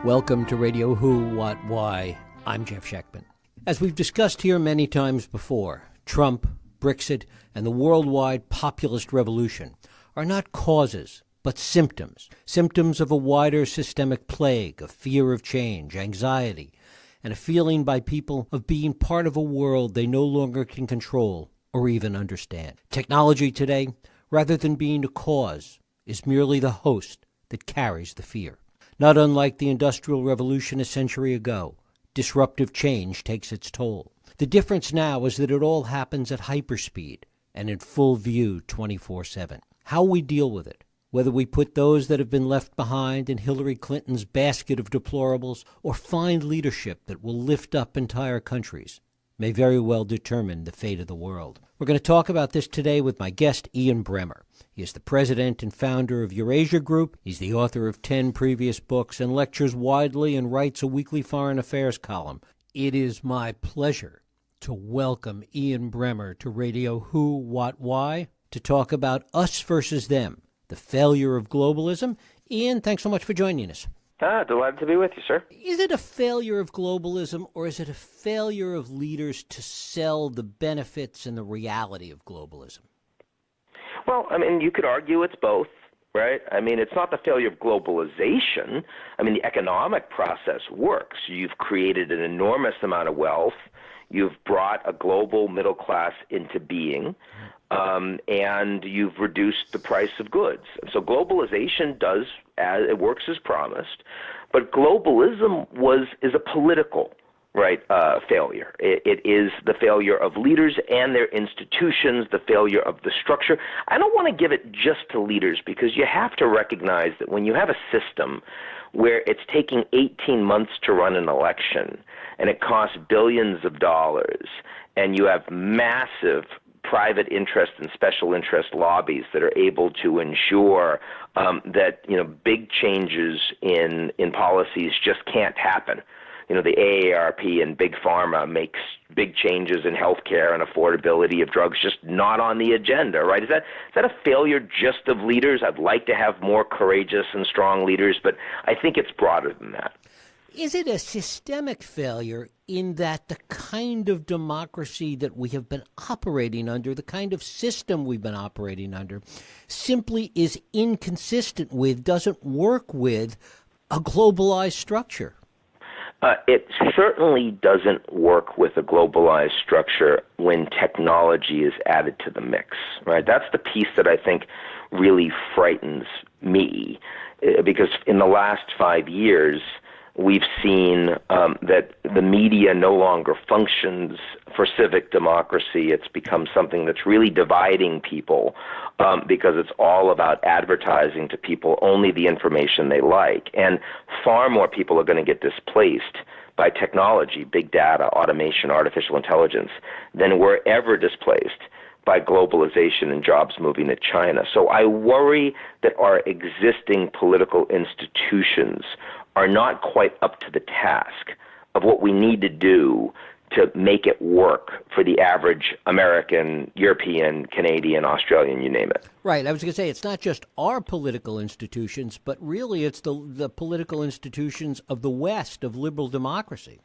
Welcome to Radio Who, What, Why. I'm Jeff Schechtman. As we've discussed here many times before, Trump, Brexit, and the worldwide populist revolution are not causes, but symptoms. Symptoms of a wider systemic plague, of fear of change, anxiety, and a feeling by people of being part of a world they no longer can control or even understand. Technology today, rather than being a cause, is merely the host that carries the fear. Not unlike the Industrial Revolution a century ago, disruptive change takes its toll. The difference now is that it all happens at hyperspeed and in full view 24/7. How we deal with it, whether we put those that have been left behind in Hillary Clinton's basket of deplorables or find leadership that will lift up entire countries, may very well determine the fate of the world. We're going to talk about this today with my guest, Ian Bremmer. He is the president and founder of Eurasia Group. He's the author of 10 previous books and lectures widely and writes a weekly foreign affairs column. It is my pleasure to welcome Ian Bremmer to Radio Who, What, Why, to talk about us versus them, the failure of globalism. Ian, thanks so much for joining us. Delighted to be with you, sir. Is it a failure of globalism, or is it a failure of leaders to sell the benefits and the reality of globalism? Well, I mean, you could argue it's both, right? I mean, it's not the failure of globalization. I mean, the economic process works. You've created an enormous amount of wealth. You've brought a global middle class into being, and you've reduced the price of goods. So globalization it works as promised, but globalism is a political failure. It is the failure of leaders and their institutions, the failure of the structure. I don't want to give it just to leaders, because you have to recognize that when you have a system where it's taking 18 months to run an election and it costs billions of dollars, and you have massive private interest and special interest lobbies that are able to ensure that big changes in policies just can't happen. The AARP and Big Pharma makes big changes in healthcare and affordability of drugs just not on the agenda, right? Is that a failure just of leaders? I'd like to have more courageous and strong leaders, but I think it's broader than that. Is it a systemic failure in that the kind of democracy that we have been operating under, the kind of system we've been operating under, simply is inconsistent with, doesn't work with a globalized structure? It certainly doesn't work with a globalized structure when technology is added to the mix, right? That's the piece that I think really frightens me, because in the last 5 years, we've seen that the media no longer functions for civic democracy. It's become something that's really dividing people because it's all about advertising to people only the information they like. And far more people are going to get displaced by technology, big data, automation, artificial intelligence, than were ever displaced by globalization and jobs moving to China. So I worry that our existing political institutions are not quite up to the task of what we need to do to make it work for the average American, European, Canadian, Australian, you name it. Right. I was going to say, it's not just our political institutions, but really it's the political institutions of the West, of liberal democracy.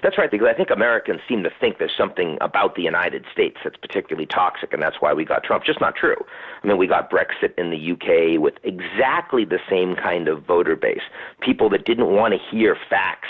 That's right, because I think Americans seem to think there's something about the United States that's particularly toxic, and that's why we got Trump. Just not true. I mean, we got Brexit in the UK with exactly the same kind of voter base, people that didn't want to hear facts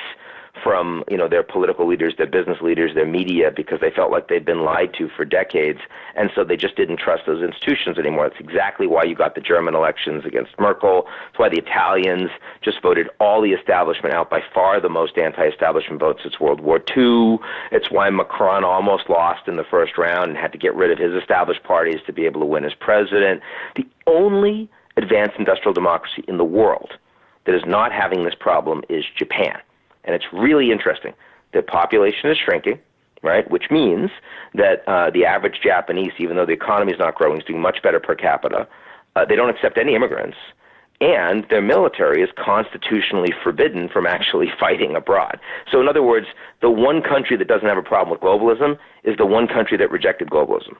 from their political leaders, their business leaders, their media, because they felt like they'd been lied to for decades, and so they just didn't trust those institutions anymore. That's exactly why you got the German elections against Merkel. That's why the Italians just voted all the establishment out, by far the most anti-establishment votes since World War II. It's why Macron almost lost in the first round and had to get rid of his established parties to be able to win as president. The only advanced industrial democracy in the world that is not having this problem is Japan. And it's really interesting. The population is shrinking, right, which means that the average Japanese, even though the economy is not growing, is doing much better per capita. They don't accept any immigrants, and their military is constitutionally forbidden from actually fighting abroad. So in other words, the one country that doesn't have a problem with globalism is the one country that rejected globalism.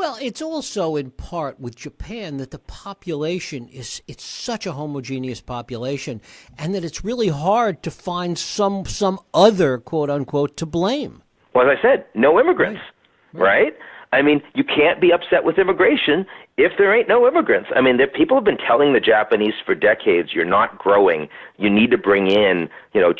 Well, it's also in part with Japan that the population it's such a homogeneous population, and that it's really hard to find some other, quote unquote, to blame. Well, as I said, no immigrants, right? I mean, you can't be upset with immigration if there ain't no immigrants. I mean, people have been telling the Japanese for decades, you're not growing. You need to bring in,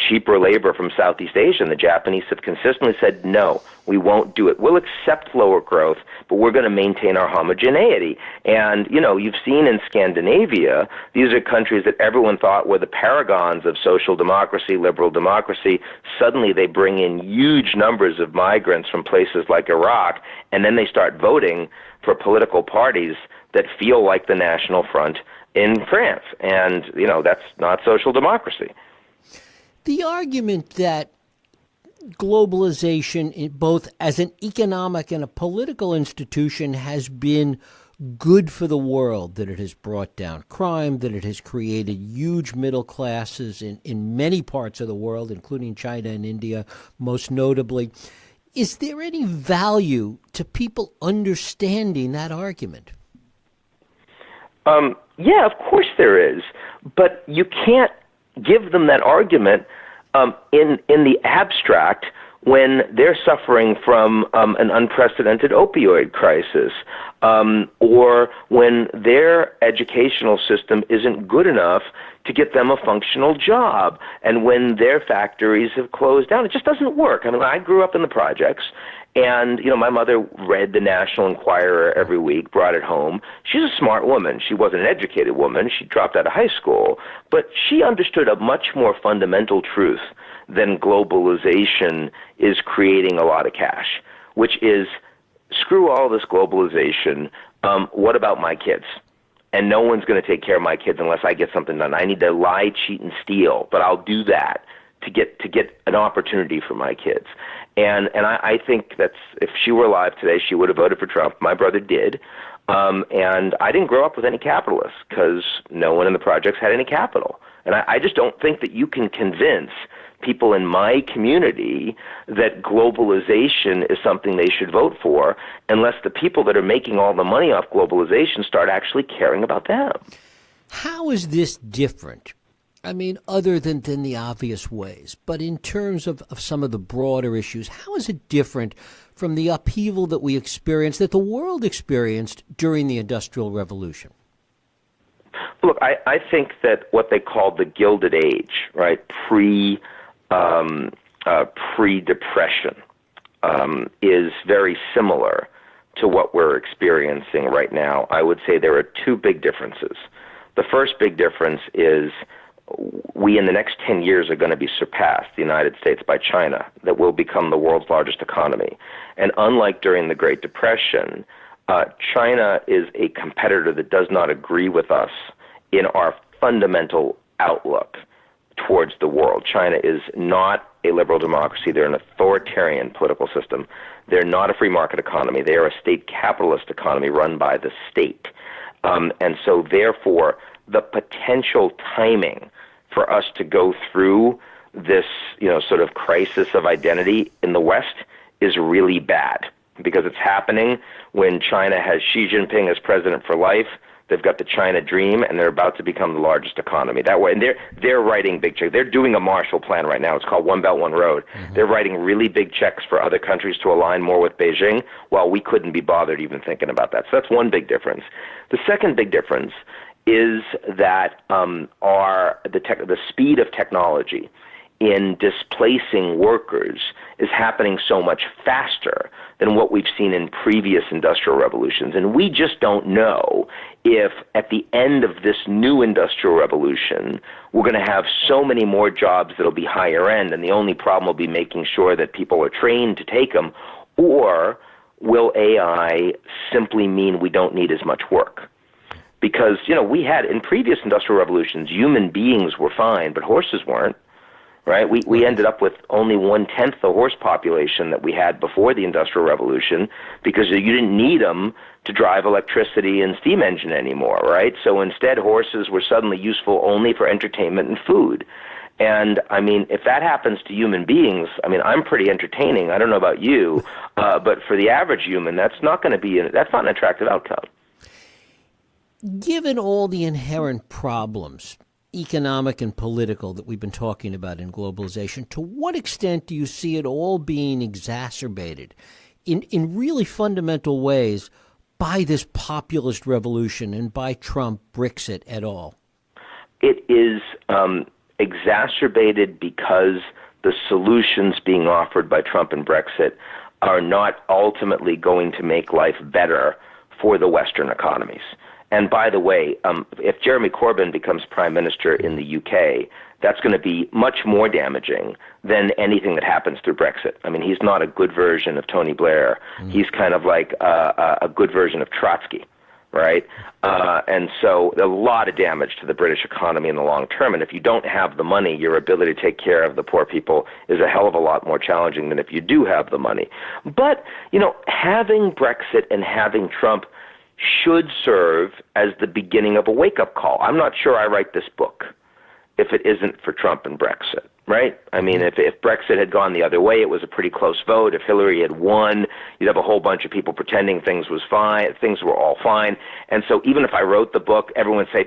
cheaper labor from Southeast Asia. And the Japanese have consistently said, no, we won't do it. We'll accept lower growth, but we're going to maintain our homogeneity. And, you've seen in Scandinavia, these are countries that everyone thought were the paragons of social democracy, liberal democracy. Suddenly they bring in huge numbers of migrants from places like Iraq, and then they start voting for political parties that feel like the National Front in France. And, that's not social democracy. The argument that globalization, both as an economic and a political institution, has been good for the world, that it has brought down crime, that it has created huge middle classes in many parts of the world, including China and India, most notably. Is there any value to people understanding that argument? Yeah, of course there is. But you can't give them that argument in the abstract when they're suffering from an unprecedented opioid crisis, or when their educational system isn't good enough to get them a functional job, and when their factories have closed down. It just doesn't work. I mean, I grew up in the projects, and, my mother read the National Enquirer every week, brought it home. She's a smart woman. She wasn't an educated woman. She dropped out of high school. But she understood a much more fundamental truth than globalization is creating a lot of cash, which is, screw all this globalization. What about my kids? And no one's going to take care of my kids unless I get something done. I need to lie, cheat, and steal, but I'll do that to get an opportunity for my kids. And I think that's, if she were alive today, she would have voted for Trump. My brother did. And I didn't grow up with any capitalists because no one in the projects had any capital. And I just don't think that you can convince people in my community that globalization is something they should vote for unless the people that are making all the money off globalization start actually caring about them. How is this different? I mean, other than the obvious ways, but in terms of some of the broader issues, how is it different from the upheaval that we experienced, that the world experienced during the Industrial Revolution? Look, I think that what they called the Gilded Age, right, pre-depression, is very similar to what we're experiencing right now. I would say there are two big differences. The first big difference is we, in the next 10 years, are going to be surpassed, the United States, by China, that will become the world's largest economy. And unlike during the Great Depression, China is a competitor that does not agree with us in our fundamental outlook towards the world. China is not a liberal democracy. They're an authoritarian political system. They're not a free market economy. They are a state capitalist economy run by the state. And so, therefore, the potential timing for us to go through this, sort of crisis of identity in the West is really bad, because it's happening when China has Xi Jinping as president for life. They've got the China dream, and they're about to become the largest economy. That way, and they're writing big checks. They're doing a Marshall Plan right now. It's called One Belt, One Road. Mm-hmm. They're writing really big checks for other countries to align more with Beijing, while we couldn't be bothered even thinking about that. So that's one big difference. The second big difference is that the speed of technology in displacing workers is happening so much faster than what we've seen in previous industrial revolutions. And we just don't know if at the end of this new industrial revolution, we're going to have so many more jobs that'll be higher end, and the only problem will be making sure that people are trained to take them, or will AI simply mean we don't need as much work? Because, we had, in previous industrial revolutions, human beings were fine, but horses weren't. Right? We ended up with only 1/10 the horse population that we had before the Industrial Revolution, because you didn't need them to drive electricity and steam engine anymore, right? So instead, horses were suddenly useful only for entertainment and food. And I mean, if that happens to human beings, I mean, I'm pretty entertaining. I don't know about you, but for the average human, that's not an attractive outcome. Given all the inherent problems, economic and political, that we've been talking about in globalization, to what extent do you see it all being exacerbated in really fundamental ways by this populist revolution and by Trump, Brexit et al.? It is exacerbated because the solutions being offered by Trump and Brexit are not ultimately going to make life better for the Western economies. And by the way, if Jeremy Corbyn becomes prime minister in the UK, that's going to be much more damaging than anything that happens through Brexit. I mean, he's not a good version of Tony Blair. He's kind of like a good version of Trotsky, right? And so a lot of damage to the British economy in the long term. And if you don't have the money, your ability to take care of the poor people is a hell of a lot more challenging than if you do have the money. But, having Brexit and having Trump should serve as the beginning of a wake-up call. I'm not sure I write this book if it isn't for Trump and Brexit, right? I mean, if Brexit had gone the other way, it was a pretty close vote. If Hillary had won, you'd have a whole bunch of people pretending things were all fine. And so even if I wrote the book, everyone would say,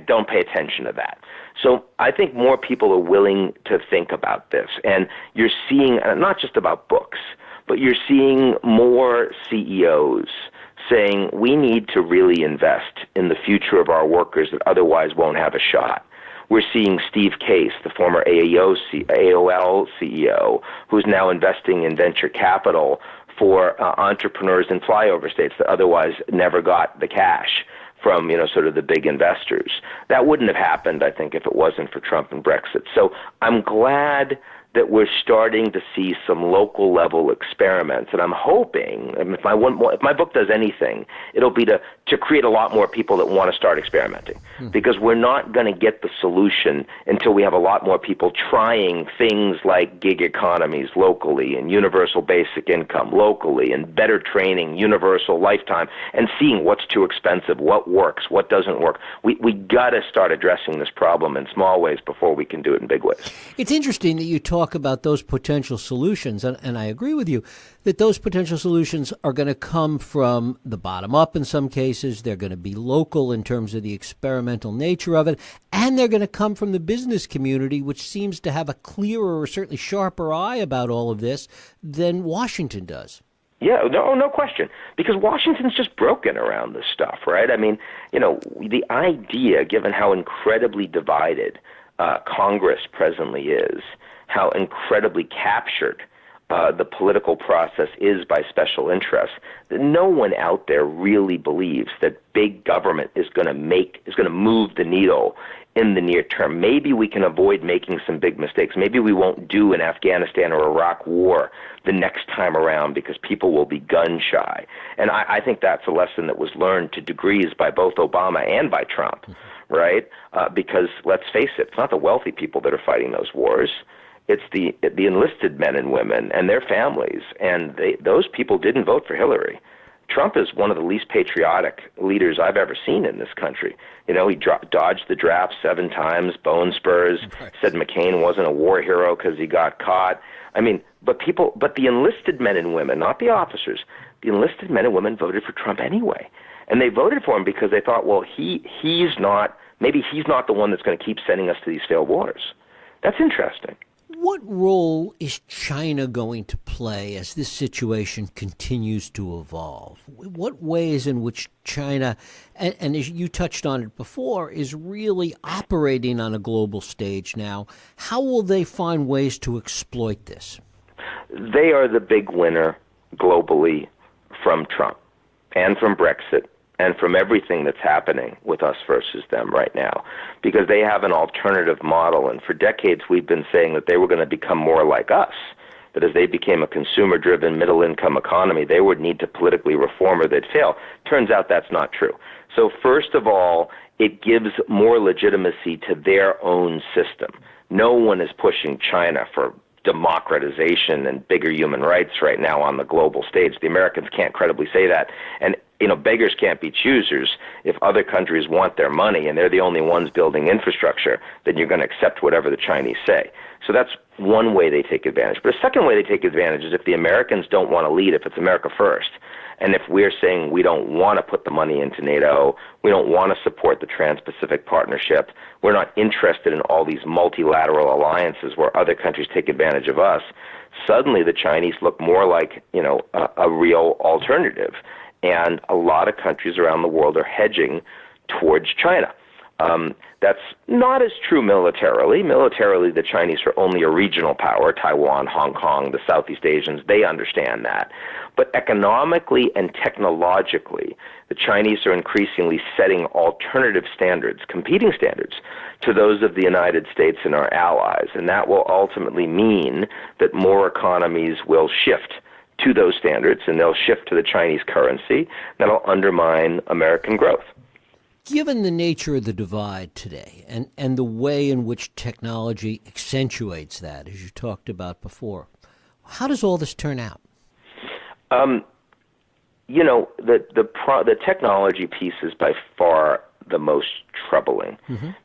don't pay attention to that. So I think more people are willing to think about this. And you're seeing, not just about books, but you're seeing more CEOs saying we need to really invest in the future of our workers that otherwise won't have a shot. We're seeing Steve Case, the former AOL CEO, who's now investing in venture capital for entrepreneurs in flyover states that otherwise never got the cash from, sort of the big investors. That wouldn't have happened, I think, if it wasn't for Trump and Brexit. So I'm glad that we're starting to see some local level experiments, and I'm hoping, if my book does anything, it'll be to create a lot more people that want to start experimenting, because we're not going to get the solution until we have a lot more people trying things like gig economies locally and universal basic income locally and better training, universal lifetime, and seeing what's too expensive, what works, what doesn't work. We got to start addressing this problem in small ways before we can do it in big ways. It's interesting that you talk about those potential solutions, and I agree with you that those potential solutions are going to come from the bottom up in some cases. They're going to be local in terms of the experimental nature of it, and they're going to come from the business community, which seems to have a clearer or certainly sharper eye about all of this than Washington does. Yeah, no question. Because Washington's just broken around this stuff, right? I mean, the idea, given how incredibly divided Congress presently is, how incredibly captured the political process is by special interests, that no one out there really believes that big government is going to move the needle in the near term. Maybe we can avoid making some big mistakes. Maybe we won't do an Afghanistan or Iraq war the next time around because people will be gun shy. And I think that's a lesson that was learned to degrees by both Obama and by Trump, right? Because let's face it, it's not the wealthy people that are fighting those wars. It's the enlisted men and women and their families, and those people didn't vote for Hillary. Trump is one of the least patriotic leaders I've ever seen in this country. He dodged the draft 7 times, bone spurs, said McCain wasn't a war hero because he got caught. I mean, but the enlisted men and women, not the officers, the enlisted men and women voted for Trump anyway. And they voted for him because they thought, well, maybe he's not the one that's going to keep sending us to these failed wars. That's interesting. What role is China going to play as this situation continues to evolve? What ways in which China, and as you touched on it before, is really operating on a global stage now? How will they find ways to exploit this? They are the big winner globally from Trump and from Brexit and from everything that's happening with us versus them right now, because they have an alternative model. And for decades, we've been saying that they were going to become more like us, that as they became a consumer-driven middle-income economy, they would need to politically reform or they'd fail. Turns out that's not true. So first of all, it gives more legitimacy to their own system. No one is pushing China for democratization and bigger human rights right now on the global stage. The Americans can't credibly say that. And beggars can't be choosers. If other countries want their money and they're the only ones building infrastructure, then you're going to accept whatever the Chinese say. So that's one way they take advantage. But a second way they take advantage is if the Americans don't want to lead, if it's America first. And if we're saying we don't want to put the money into NATO, we don't want to support the Trans-Pacific Partnership, we're not interested in all these multilateral alliances where other countries take advantage of us, suddenly the Chinese look more like, a real alternative. And a lot of countries around the world are hedging towards China. That's not as true militarily. Militarily, the Chinese are only a regional power. Taiwan, Hong Kong, the Southeast Asians, they understand that. But economically and technologically, the Chinese are increasingly setting alternative standards, competing standards, to those of the United States and our allies. And that will ultimately mean that more economies will shift to those standards, and they'll shift to the Chinese currency. That'll undermine American growth. Given the nature of the divide today and the way in which technology accentuates that, as you talked about before, how does all this turn out? The technology piece is by far the most troubling,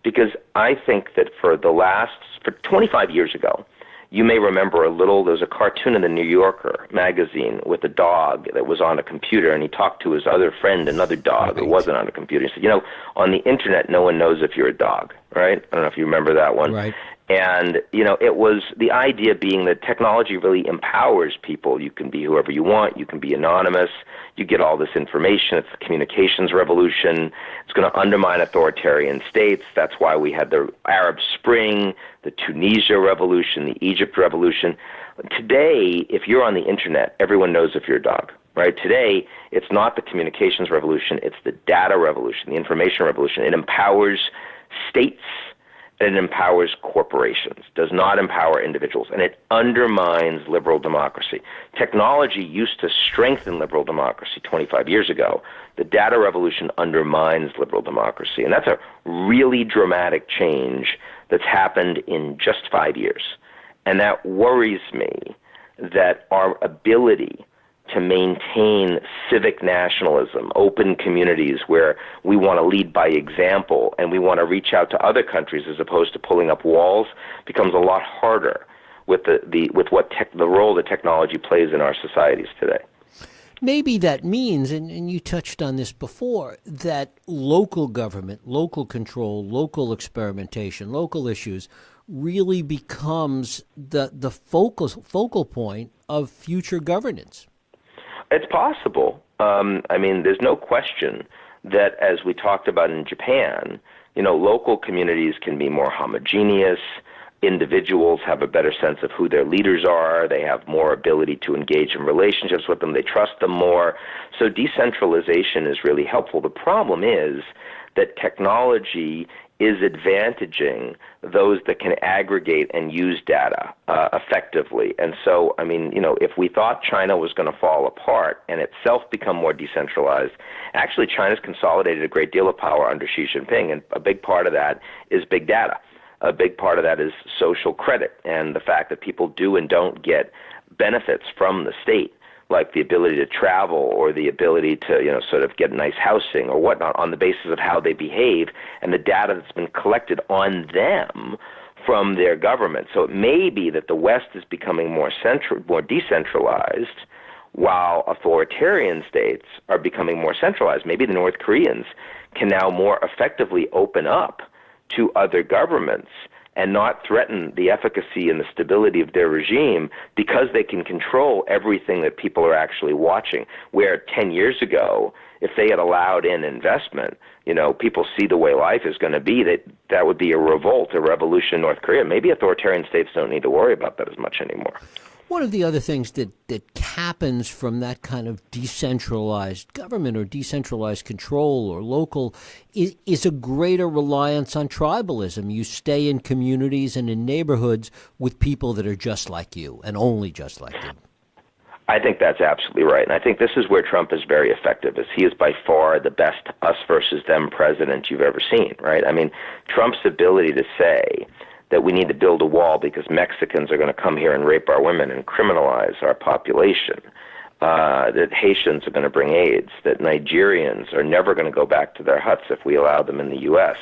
because I think that for 25 years ago, you may remember there was a cartoon in the New Yorker magazine with a dog that was on a computer, and he talked to his other friend, another dog that wasn't on a computer. He said, on the internet, no one knows if you're a dog, right? I don't know if you remember that one. Right. And, it was the idea being that technology really empowers people. You can be whoever you want. You can be anonymous. You get all this information. It's the communications revolution. It's going to undermine authoritarian states. That's why we had the Arab Spring, the Tunisia revolution, the Egypt revolution. Today, if you're on the internet, everyone knows if you're a dog. Right? Today, it's not the communications revolution. It's the data revolution, the information revolution. It empowers states. And it empowers corporations, does not empower individuals, and it undermines liberal democracy. Technology used to strengthen liberal democracy 25 years ago. The data revolution undermines liberal democracy, and that's a really dramatic change that's happened in just 5 years. And that worries me, that our ability to maintain civic nationalism, open communities where we want to lead by example and we want to reach out to other countries as opposed to pulling up walls, becomes a lot harder with the role that technology plays in our societies today. Maybe that means, and you touched on this before, that local government, local control, local experimentation, local issues really becomes the focal point of future governance. It's possible. There's no question that, as we talked about in Japan, local communities can be more homogeneous. Individuals have a better sense of who their leaders are. They have more ability to engage in relationships with them. They trust them more. So decentralization is really helpful. The problem is that technology is advantaging those that can aggregate and use data effectively. And so, if we thought China was going to fall apart and itself become more decentralized, actually China's consolidated a great deal of power under Xi Jinping, and a big part of that is big data. A big part of that is social credit and the fact that people do and don't get benefits from the state, like the ability to travel or the ability to, sort of get nice housing or whatnot on the basis of how they behave and the data that's been collected on them from their government. So it may be that the West is becoming more decentralized while authoritarian states are becoming more centralized. Maybe the North Koreans can now more effectively open up to other governments and not threaten the efficacy and the stability of their regime because they can control everything that people are actually watching. Where 10 years ago, if they had allowed in investment, people see the way life is going to be, that would be a revolt, a revolution in North Korea. Maybe authoritarian states don't need to worry about that as much anymore. One of the other things that happens from that kind of decentralized government or decentralized control or local is a greater reliance on tribalism. You stay in communities and in neighborhoods with people that are just like you and only just like you. I think that's absolutely right. And I think this is where Trump is very effective, is he is by far the best us versus them president you've ever seen, right? Trump's ability to say that we need to build a wall because Mexicans are going to come here and rape our women and criminalize our population that Haitians are going to bring AIDS, that Nigerians are never going to go back to their huts if we allow them in the U.S.,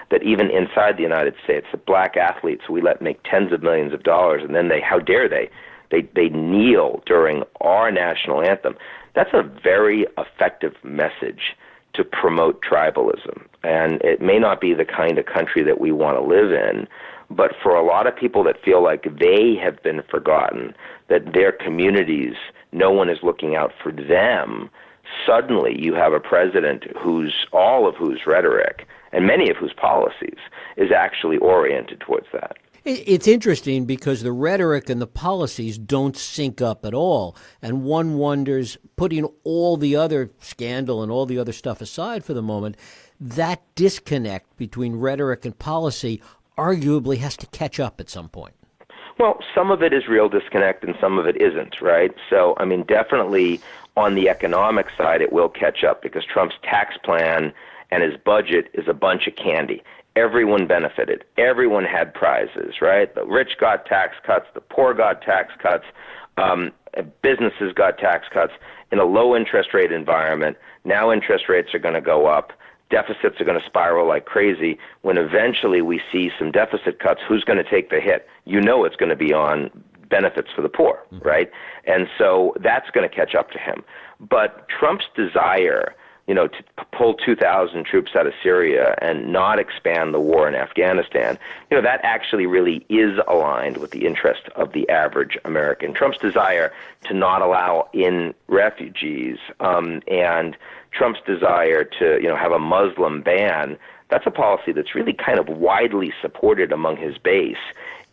that even inside the United States, the black athletes we let make tens of millions of dollars, and then how dare they kneel during our national anthem. That's a very effective message to promote tribalism. And it may not be the kind of country that we want to live in, but for a lot of people that feel like they have been forgotten, that their communities, no one is looking out for them, suddenly you have a president all of whose rhetoric and many of whose policies is actually oriented towards that. It's interesting because the rhetoric and the policies don't sync up at all. And one wonders, putting all the other scandal and all the other stuff aside for the moment, that disconnect between rhetoric and policy arguably has to catch up at some point. Well, some of it is real disconnect and some of it isn't, right? So, I mean, definitely on the economic side, it will catch up because Trump's tax plan and his budget is a bunch of candy. Everyone benefited. Everyone had prizes, right? The rich got tax cuts. The poor got tax cuts. Businesses got tax cuts in a low interest rate environment. Now interest rates are going to go up. Deficits are going to spiral like crazy. When eventually we see some deficit cuts, who's going to take the hit? You know it's going to be on benefits for the poor, right? And so that's going to catch up to him. But Trump's desire, to pull 2,000 troops out of Syria and not expand the war in Afghanistan, that actually really is aligned with the interest of the average American. Trump's desire to not allow in refugees and Trump's desire to, have a Muslim ban, that's a policy that's really kind of widely supported among his base.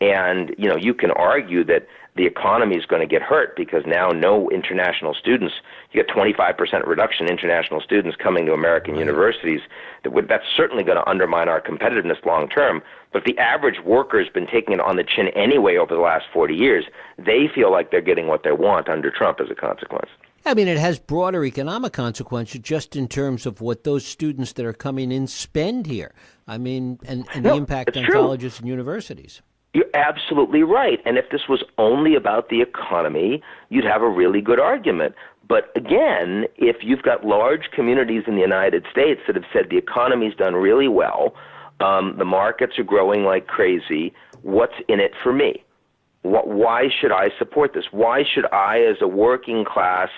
And, you can argue that the economy is going to get hurt because now no international students, you get 25% reduction in international students coming to American universities. That's certainly going to undermine our competitiveness long term. But the average worker has been taking it on the chin anyway over the last 40 years. They feel like they're getting what they want under Trump as a consequence. I mean, it has broader economic consequences just in terms of what those students that are coming in spend here. I mean, and the impact on colleges and universities. You're absolutely right. And if this was only about the economy, you'd have a really good argument. But again, if you've got large communities in the United States that have said the economy's done really well, the markets are growing like crazy, what's in it for me? Why should I support this? Why should I, as a working class,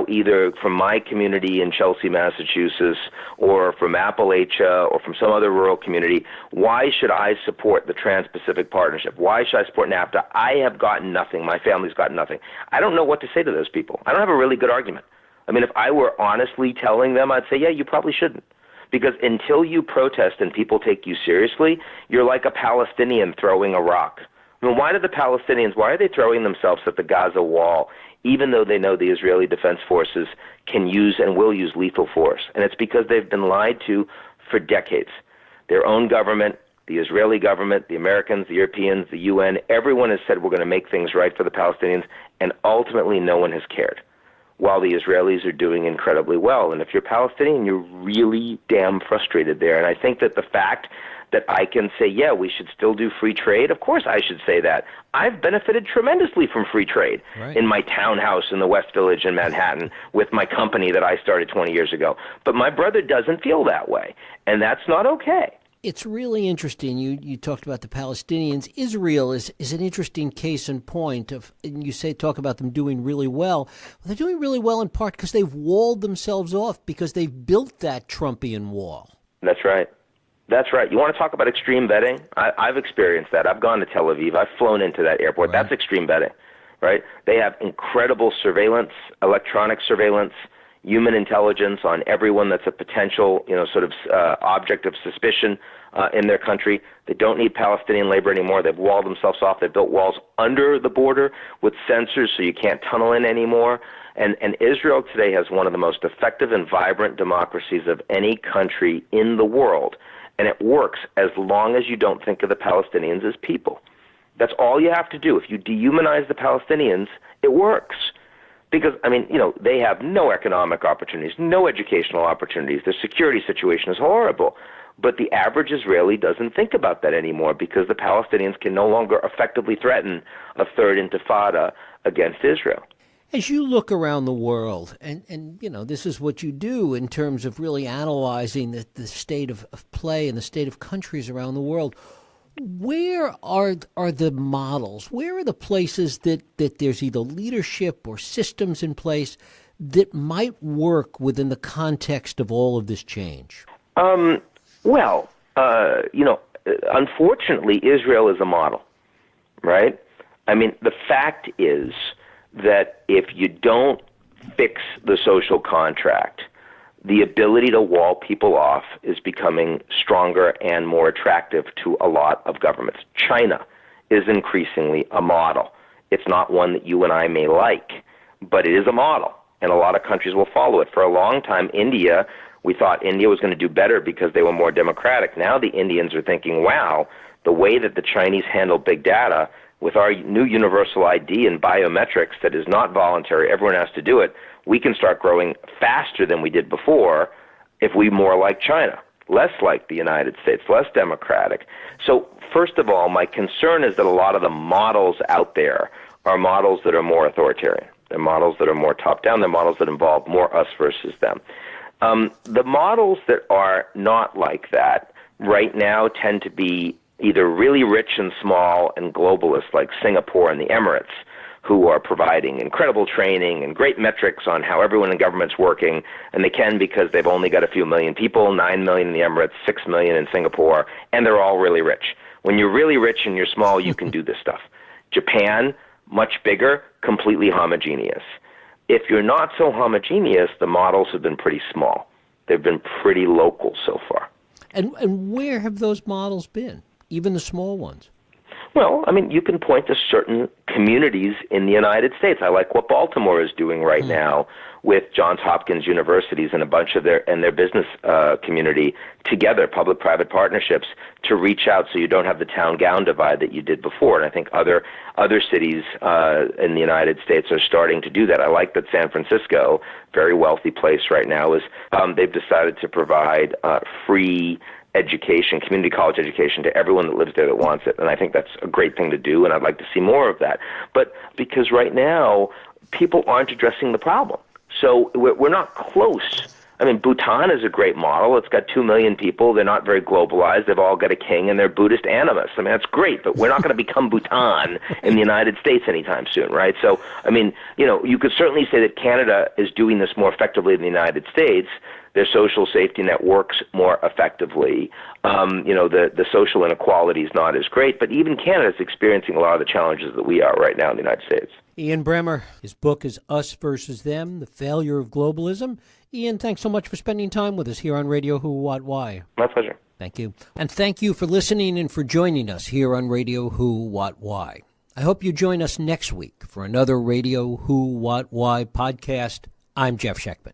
either from my community in Chelsea, Massachusetts, or from Appalachia, or from some other rural community, why should I support the Trans-Pacific Partnership? Why should I support NAFTA? I have gotten nothing. My family's gotten nothing. I don't know what to say to those people. I don't have a really good argument. I mean, if I were honestly telling them, I'd say, yeah, you probably shouldn't. Because until you protest and people take you seriously, you're like a Palestinian throwing a rock. I mean, why are they throwing themselves at the Gaza wall, even though they know the Israeli Defense Forces can use and will use lethal force? And it's because they've been lied to for decades. Their own government, the Israeli government, the Americans, the Europeans, the UN, everyone has said we're going to make things right for the Palestinians, and ultimately no one has cared, while the Israelis are doing incredibly well. And if you're Palestinian, you're really damn frustrated there. And I think that the fact that I can say, yeah, we should still do free trade, of course I should say that. I've benefited tremendously from free trade in my townhouse in the West Village in Manhattan with my company that I started 20 years ago. But my brother doesn't feel that way, and that's not okay. It's really interesting. You talked about the Palestinians. Israel is an interesting case in point of, and you talk about them doing really well. Well, they're doing really well in part because they've walled themselves off because they've built that Trumpian wall. That's right. That's right. You want to talk about extreme vetting? I've experienced that. I've gone to Tel Aviv. I've flown into that airport. Right. That's extreme vetting, right? They have incredible surveillance, electronic surveillance, human intelligence on everyone that's a potential, object of suspicion in their country. They don't need Palestinian labor anymore. They've walled themselves off. They've built walls under the border with sensors so you can't tunnel in anymore. And Israel today has one of the most effective and vibrant democracies of any country in the world. And it works as long as you don't think of the Palestinians as people. That's all you have to do. If you dehumanize the Palestinians, it works. Because, they have no economic opportunities, no educational opportunities. Their security situation is horrible. But the average Israeli doesn't think about that anymore because the Palestinians can no longer effectively threaten a third intifada against Israel. As you look around the world, and this is what you do in terms of really analyzing the state of play and the state of countries around the world, where are the models? Where are the places that there's either leadership or systems in place that might work within the context of all of this change? Unfortunately, Israel is a model, right? I mean, the fact is that if you don't fix the social contract, the ability to wall people off is becoming stronger and more attractive to a lot of governments. China is increasingly a model. It's not one that you and I may like, but it is a model, and a lot of countries will follow it. For a long time, we thought India was going to do better because they were more democratic. Now the Indians are thinking, wow, the way that the Chinese handle big data with our new universal ID and biometrics that is not voluntary, everyone has to do it, we can start growing faster than we did before if we more like China, less like the United States, less democratic. So first of all, my concern is that a lot of the models out there are models that are more authoritarian. They're models that are more top-down. They're models that involve more us versus them. The models that are not like that right now tend to be either really rich and small and globalists like Singapore and the Emirates, who are providing incredible training and great metrics on how everyone in government's working, and they can because they've only got a few million people, 9 million in the Emirates, 6 million in Singapore, and they're all really rich. When you're really rich and you're small, you can do this stuff. Japan, much bigger, completely homogeneous. If you're not so homogeneous, the models have been pretty small. They've been pretty local so far. And where have those models been, even the small ones? Well, I mean, you can point to certain communities in the United States. I like what Baltimore is doing right now with Johns Hopkins universities and a bunch of their business community together, public-private partnerships, to reach out so you don't have the town-gown divide that you did before. And I think other cities in the United States are starting to do that. I like that San Francisco, very wealthy place right now, is they've decided to provide free education, community college education to everyone that lives there that wants it. And I think that's a great thing to do, and I'd like to see more of that. But because right now, people aren't addressing the problem. So we're not close. I mean, Bhutan is a great model. It's got 2 million people. They're not very globalized. They've all got a king, and they're Buddhist animists. I mean, that's great, but we're not going to become Bhutan in the United States anytime soon, right? So, I mean, you could certainly say that Canada is doing this more effectively than the United States. Their social safety net works more effectively. The social inequality is not as great, but even Canada is experiencing a lot of the challenges that we are right now in the United States. Ian Bremmer, his book is Us versus Them, The Failure of Globalism. Ian, thanks so much for spending time with us here on Radio Who, What, Why. My pleasure. Thank you. And thank you for listening and for joining us here on Radio Who, What, Why. I hope you join us next week for another Radio Who, What, Why podcast. I'm Jeff Sheckman.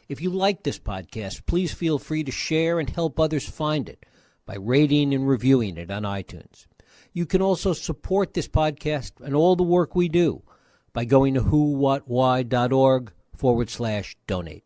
If you like this podcast, please feel free to share and help others find it by rating and reviewing it on iTunes. You can also support this podcast and all the work we do by going to whowhatwhy.org/donate.